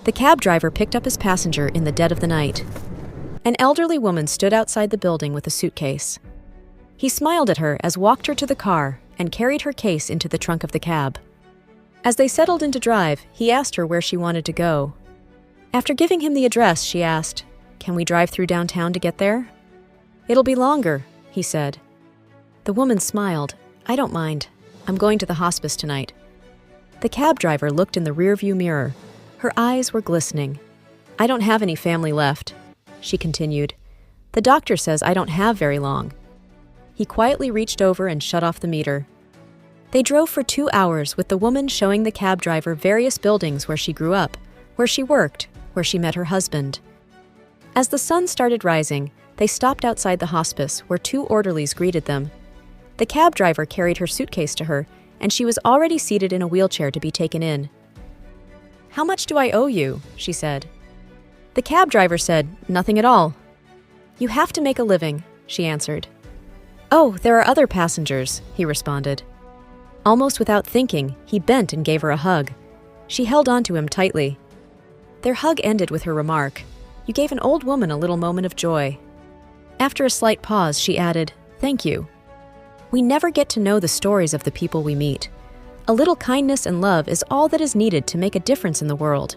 The cab driver picked up his passenger in the dead of the night. An elderly woman stood outside the building with a suitcase. He smiled at her as walked her to the car and carried her case into the trunk of the cab. As they settled into drive, he asked her where she wanted to go. After giving him the address, she asked, "Can we drive through downtown to get there?" "It'll be longer," he said. The woman smiled. "I don't mind. I'm going to the hospice tonight." The cab driver looked in the rearview mirror. Her eyes were glistening. "I don't have any family left," she continued. "The doctor says I don't have very long." He quietly reached over and shut off the meter. They drove for 2 hours with the woman showing the cab driver various buildings where she grew up, where she worked, where she met her husband. As the sun started rising, they stopped outside the hospice where 2 orderlies greeted them. The cab driver carried her suitcase to her, and she was already seated in a wheelchair to be taken in. "How much do I owe you?" she said. The cab driver said, "Nothing at all." "You have to make a living," she answered. "Oh, there are other passengers," he responded. Almost without thinking, he bent and gave her a hug. She held onto him tightly. Their hug ended with her remark, "You gave an old woman a little moment of joy." After a slight pause, she added, "Thank you." We never get to know the stories of the people we meet. A little kindness and love is all that is needed to make a difference in the world.